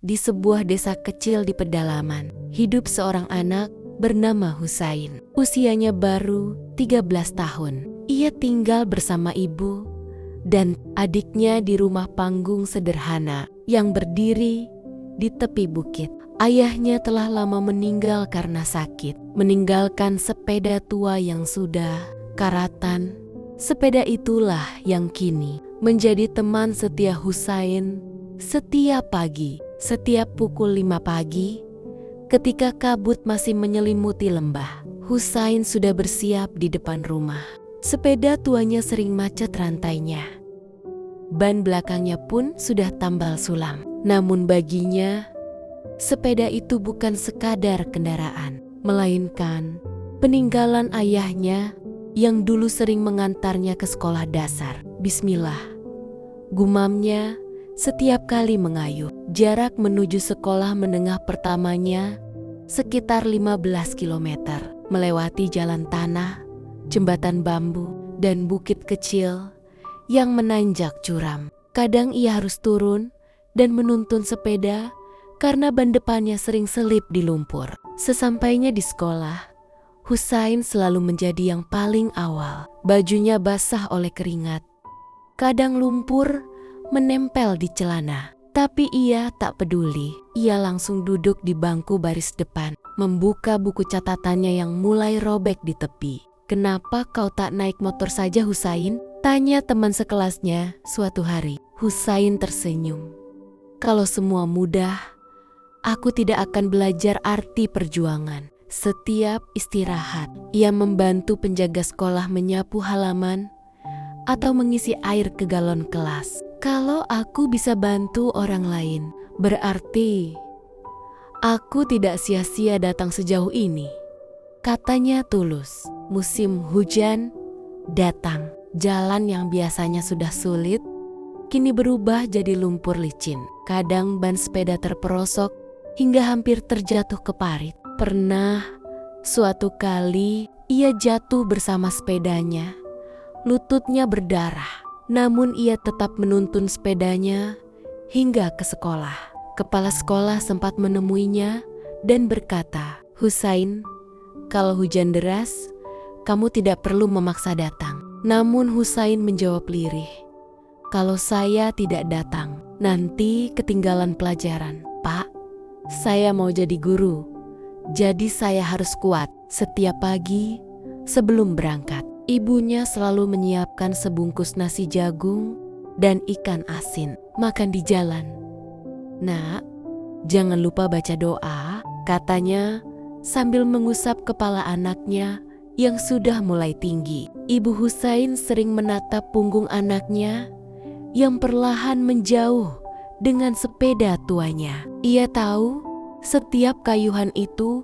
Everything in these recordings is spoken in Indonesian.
di sebuah desa kecil di pedalaman, hidup seorang anak bernama Husain. Usianya baru 13 tahun. Ia tinggal bersama ibu dan adiknya di rumah panggung sederhana yang berdiri di tepi bukit. Ayahnya telah lama meninggal karena sakit, meninggalkan sepeda tua yang sudah karatan. Sepeda itulah yang kini menjadi teman setia Husain setiap pagi. Setiap pukul 5 pagi, ketika kabut masih menyelimuti lembah, Husain sudah bersiap di depan rumah. Sepeda tuanya sering macet rantainya. Ban belakangnya pun sudah tambal sulam. Namun baginya, sepeda itu bukan sekadar kendaraan, melainkan peninggalan ayahnya yang dulu sering mengantarnya ke sekolah dasar. Bismillah, gumamnya setiap kali mengayuh. Jarak menuju sekolah menengah pertamanya sekitar 15 km, melewati jalan tanah, jembatan bambu, dan bukit kecil yang menanjak curam. Kadang ia harus turun dan menuntun sepeda karena ban depannya sering selip di lumpur. Sesampainya di sekolah, Husain selalu menjadi yang paling awal. Bajunya basah oleh keringat. Kadang lumpur menempel di celana, tapi ia tak peduli. Ia langsung duduk di bangku baris depan, membuka buku catatannya yang mulai robek di tepi. "Kenapa kau tak naik motor saja, Husain?" tanya teman sekelasnya suatu hari. Husain tersenyum. "Kalau semua mudah, aku tidak akan belajar arti perjuangan." Setiap istirahat, ia membantu penjaga sekolah menyapu halaman atau mengisi air ke galon kelas. "Kalau aku bisa bantu orang lain, berarti aku tidak sia-sia datang sejauh ini," katanya tulus. Musim hujan datang. Jalan yang biasanya sudah sulit, kini berubah jadi lumpur licin. Kadang ban sepeda terperosok hingga hampir terjatuh ke parit. Pernah suatu kali ia jatuh bersama sepedanya. Lututnya berdarah. Namun ia tetap menuntun sepedanya hingga ke sekolah. Kepala sekolah sempat menemuinya dan berkata, "Husain, kalau hujan deras, kamu tidak perlu memaksa datang." Namun Husain menjawab lirih, "Kalau saya tidak datang, nanti ketinggalan pelajaran." "Pak, saya mau jadi guru, jadi saya harus kuat." Setiap pagi sebelum berangkat, ibunya selalu menyiapkan sebungkus nasi jagung dan ikan asin. "Makan di jalan, Nak. Jangan lupa baca doa," katanya sambil mengusap kepala anaknya yang sudah mulai tinggi. Ibu Husain sering menatap punggung anaknya yang perlahan menjauh dengan sepeda tuanya. Ia tahu setiap kayuhan itu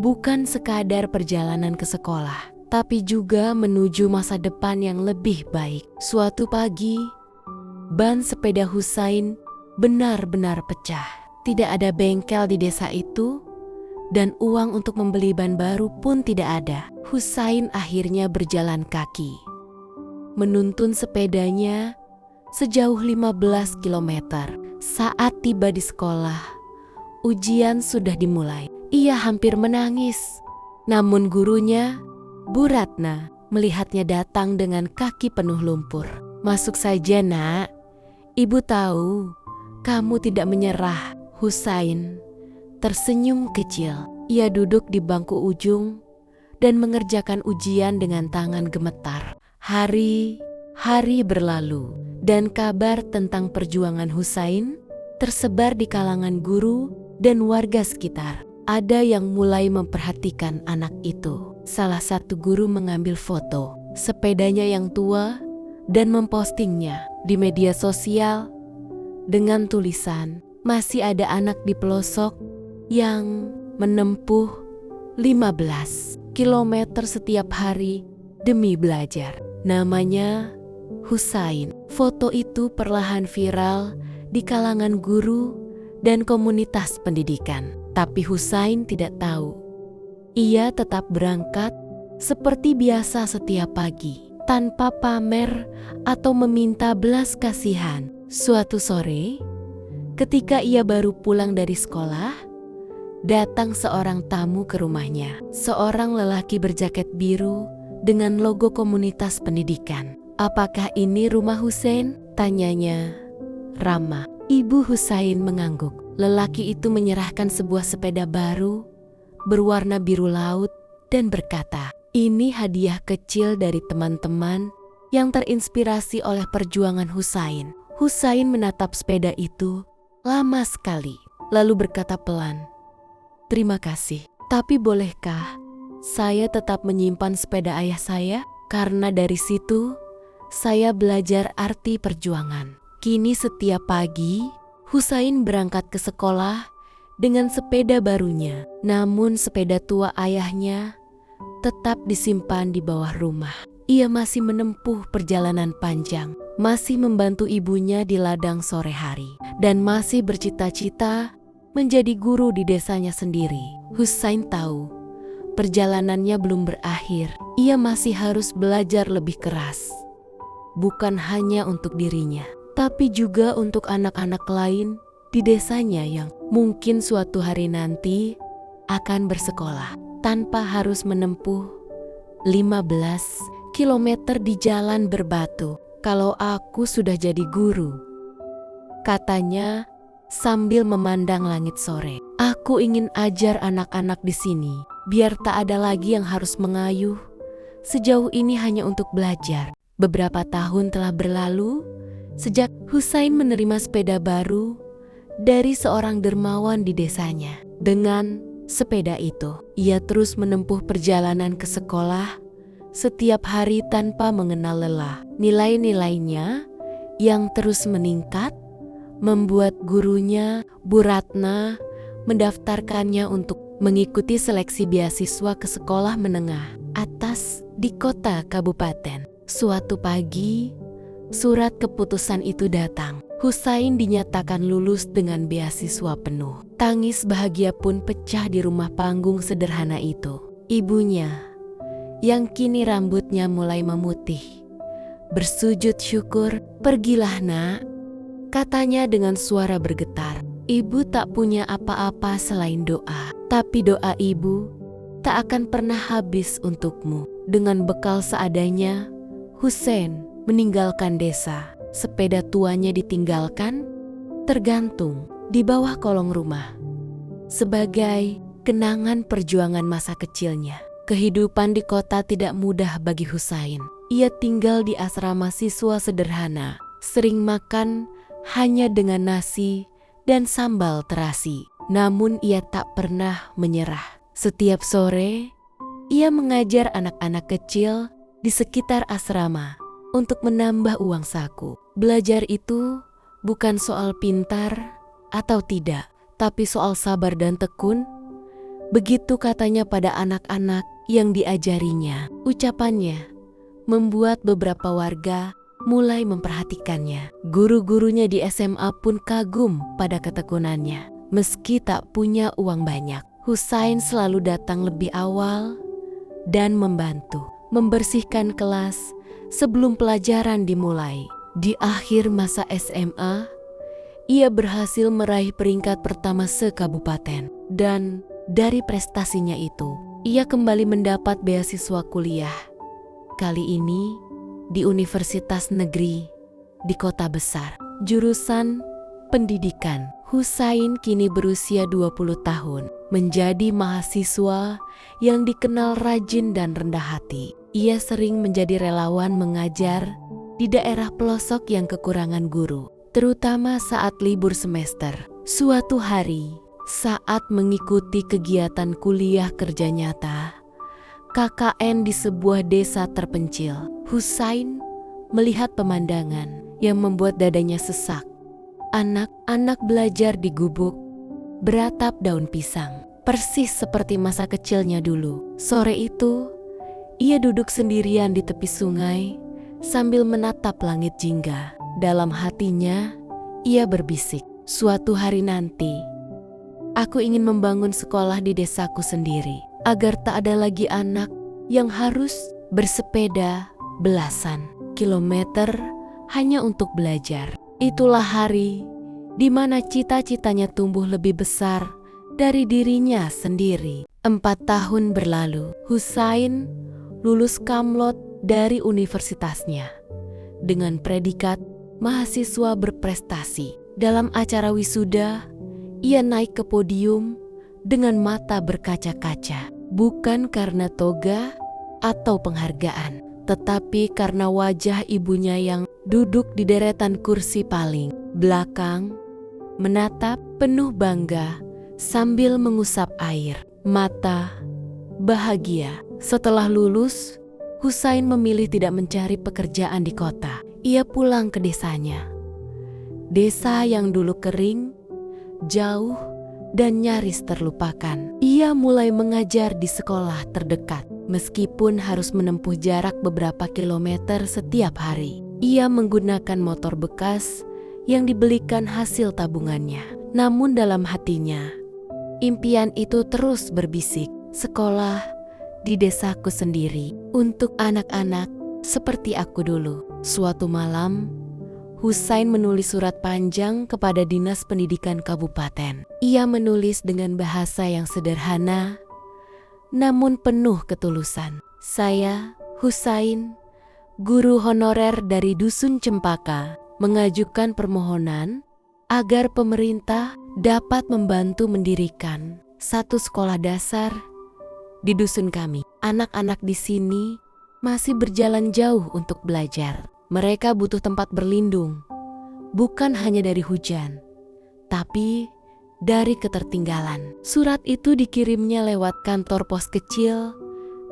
bukan sekadar perjalanan ke sekolah, tapi juga menuju masa depan yang lebih baik. Suatu pagi, ban sepeda Husain benar-benar pecah. Tidak ada bengkel di desa itu, dan uang untuk membeli ban baru pun tidak ada. Husain akhirnya berjalan kaki, menuntun sepedanya sejauh 15 km. Saat tiba di sekolah, ujian sudah dimulai. Ia hampir menangis. Namun gurunya, Bu Ratna, melihatnya datang dengan kaki penuh lumpur. "Masuk saja, Nak. Ibu tahu kamu tidak menyerah." Husain tersenyum kecil. Ia duduk di bangku ujung dan mengerjakan ujian dengan tangan gemetar. Hari berlalu dan kabar tentang perjuangan Husain tersebar di kalangan guru dan warga sekitar. Ada yang mulai memperhatikan anak itu. Salah satu guru mengambil foto sepedanya yang tua dan mempostingnya di media sosial dengan tulisan, "Masih ada anak di pelosok yang menempuh 15 km setiap hari demi belajar. Namanya Husain." Foto itu perlahan viral di kalangan guru dan komunitas pendidikan. Tapi Husain tidak tahu. Ia tetap berangkat seperti biasa setiap pagi, tanpa pamer atau meminta belas kasihan. Suatu sore, Ketika ia baru pulang dari sekolah, datang seorang tamu ke rumahnya. Seorang lelaki berjaket biru dengan logo komunitas pendidikan. "Apakah ini rumah Husain?" tanyanya Rama. Ibu Husain mengangguk. Lelaki itu menyerahkan sebuah sepeda baru berwarna biru laut dan berkata, "Ini hadiah kecil dari teman-teman yang terinspirasi oleh perjuangan Husain." Husain menatap sepeda itu lama sekali, lalu berkata pelan, "Terima kasih, tapi bolehkah saya tetap menyimpan sepeda ayah saya? Karena dari situ saya belajar arti perjuangan." Kini setiap pagi, Husain berangkat ke sekolah dengan sepeda barunya. Namun sepeda tua ayahnya tetap disimpan di bawah rumah. Ia masih menempuh perjalanan panjang, masih membantu ibunya di ladang sore hari, dan masih bercita-cita menjadi guru di desanya sendiri. Husain tahu perjalanannya belum berakhir. Ia masih harus belajar lebih keras, bukan hanya untuk dirinya, tapi juga untuk anak-anak lain di desanya yang mungkin suatu hari nanti akan bersekolah tanpa harus menempuh 15 kilometer di jalan berbatu. "Kalau aku sudah jadi guru," katanya sambil memandang langit sore, "aku ingin ajar anak-anak di sini biar tak ada lagi yang harus mengayuh sejauh ini hanya untuk belajar." Beberapa tahun telah berlalu sejak Husain menerima sepeda baru dari seorang dermawan di desanya. Dengan sepeda itu, ia terus menempuh perjalanan ke sekolah setiap hari tanpa mengenal lelah. Nilai-nilainya yang terus meningkat membuat gurunya, Bu Ratna, mendaftarkannya untuk mengikuti seleksi beasiswa ke sekolah menengah atas di kota kabupaten. Suatu pagi, surat keputusan itu datang. Husain dinyatakan lulus dengan beasiswa penuh. Tangis bahagia pun pecah di rumah panggung sederhana itu. Ibunya, yang kini rambutnya mulai memutih, bersujud syukur. "Pergilah nak," katanya dengan suara bergetar. "Ibu tak punya apa-apa selain doa, tapi doa ibu tak akan pernah habis untukmu." Dengan bekal seadanya, Husain meninggalkan desa. Sepeda tuanya ditinggalkan, tergantung di bawah kolong rumah sebagai kenangan perjuangan masa kecilnya. Kehidupan di kota tidak mudah bagi Husain. Ia tinggal di asrama siswa sederhana, sering makan hanya dengan nasi dan sambal terasi. Namun ia tak pernah menyerah. Setiap sore, ia mengajar anak-anak kecil di sekitar asrama untuk menambah uang saku. Belajar itu bukan soal pintar atau tidak, tapi soal sabar dan tekun. Begitu katanya pada anak-anak yang diajarinya. Ucapannya membuat beberapa warga mulai memperhatikannya. Guru-gurunya di SMA pun kagum pada ketekunannya. Meski tak punya uang banyak, Husain selalu datang lebih awal dan membantu membersihkan kelas sebelum pelajaran dimulai. Di akhir masa SMA, ia berhasil meraih peringkat pertama se-kabupaten. Dan dari prestasinya itu, ia kembali mendapat beasiswa kuliah. Kali ini di Universitas Negeri di kota besar. Jurusan Pendidikan. Husain kini berusia 20 tahun, menjadi mahasiswa yang dikenal rajin dan rendah hati. Ia sering menjadi relawan mengajar di daerah pelosok yang kekurangan guru, terutama saat libur semester. Suatu hari, saat mengikuti kegiatan kuliah kerja nyata KKN di sebuah desa terpencil, Husain melihat pemandangan yang membuat dadanya sesak. Anak-anak belajar di gubuk beratap daun pisang, persis seperti masa kecilnya dulu. Sore itu, ia duduk sendirian di tepi sungai sambil menatap langit jingga. Dalam hatinya, ia berbisik, "Suatu hari nanti, aku ingin membangun sekolah di desaku sendiri, agar tak ada lagi anak yang harus bersepeda belasan kilometer hanya untuk belajar." Itulah hari di mana cita-citanya tumbuh lebih besar dari dirinya sendiri. 4 tahun berlalu, Husain lulus kamlot dari universitasnya dengan predikat mahasiswa berprestasi. Dalam acara wisuda, ia naik ke podium dengan mata berkaca-kaca, bukan karena toga atau penghargaan, tetapi karena wajah ibunya yang duduk di deretan kursi paling belakang, menatap penuh bangga sambil mengusap air mata bahagia. Setelah lulus, Husain memilih tidak mencari pekerjaan di kota. Ia pulang ke desanya. Desa yang dulu kering, jauh, dan nyaris terlupakan. Ia mulai mengajar di sekolah terdekat. Meskipun harus menempuh jarak beberapa kilometer setiap hari. Ia menggunakan motor bekas yang dibelikan hasil tabungannya. Namun dalam hatinya, impian itu terus berbisik. Sekolah di desaku sendiri untuk anak-anak seperti aku dulu. Suatu malam, Husain menulis surat panjang kepada Dinas Pendidikan Kabupaten. Ia menulis dengan bahasa yang sederhana, namun penuh ketulusan. Saya, Husain, guru honorer dari Dusun Cempaka, mengajukan permohonan agar pemerintah dapat membantu mendirikan satu sekolah dasar di dusun kami. Anak-anak di sini masih berjalan jauh untuk belajar. Mereka butuh tempat berlindung, bukan hanya dari hujan, tapi dari ketertinggalan. Surat itu dikirimnya lewat kantor pos kecil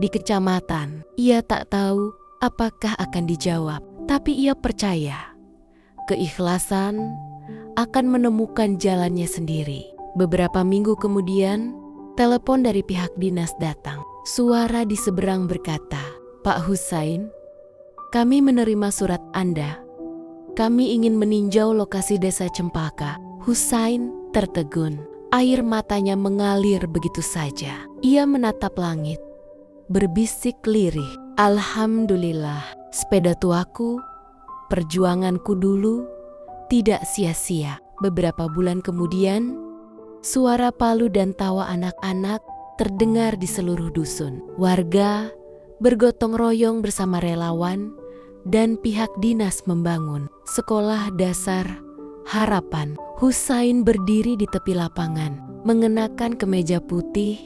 di kecamatan. Ia tak tahu apakah akan dijawab, tapi ia percaya keikhlasan akan menemukan jalannya sendiri. Beberapa minggu kemudian, telepon dari pihak dinas datang. Suara di seberang berkata, "Pak Husain, kami menerima surat Anda. Kami ingin meninjau lokasi desa Cempaka." Husain tertegun. Air matanya mengalir begitu saja. Ia menatap langit, berbisik lirih. "Alhamdulillah, sepeda tuaku, perjuanganku dulu tidak sia-sia." Beberapa bulan kemudian, suara palu dan tawa anak-anak terdengar di seluruh dusun. Warga bergotong royong bersama relawan dan pihak dinas membangun sekolah dasar harapan. Husain berdiri di tepi lapangan, mengenakan kemeja putih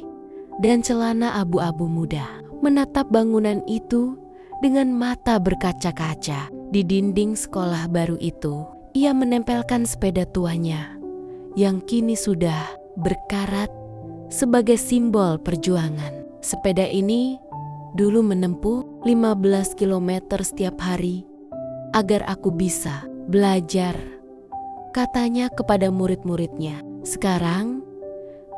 dan celana abu-abu muda, menatap bangunan itu dengan mata berkaca-kaca. Di dinding sekolah baru itu, ia menempelkan sepeda tuanya yang kini sudah berkarat sebagai simbol perjuangan. Sepeda ini dulu menempuh 15 km setiap hari agar aku bisa belajar, katanya kepada murid-muridnya. "Sekarang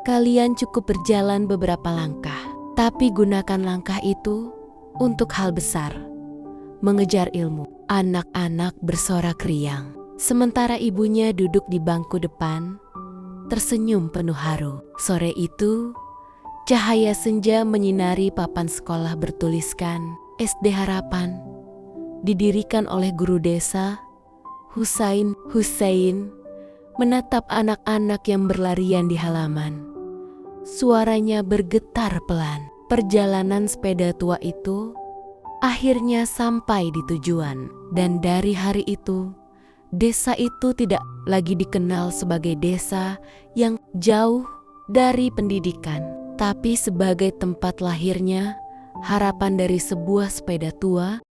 kalian cukup berjalan beberapa langkah, tapi gunakan langkah itu untuk hal besar, mengejar ilmu." Anak-anak bersorak riang, sementara ibunya duduk di bangku depan, tersenyum penuh haru. Sore itu, cahaya senja menyinari papan sekolah bertuliskan SD Harapan, didirikan oleh guru desa. Husain menatap anak-anak yang berlarian di halaman. Suaranya bergetar pelan. Perjalanan sepeda tua itu akhirnya sampai di tujuan. Dan dari hari itu, desa itu tidak lagi dikenal sebagai desa yang jauh dari pendidikan, tapi sebagai tempat lahirnya harapan dari sebuah sepeda tua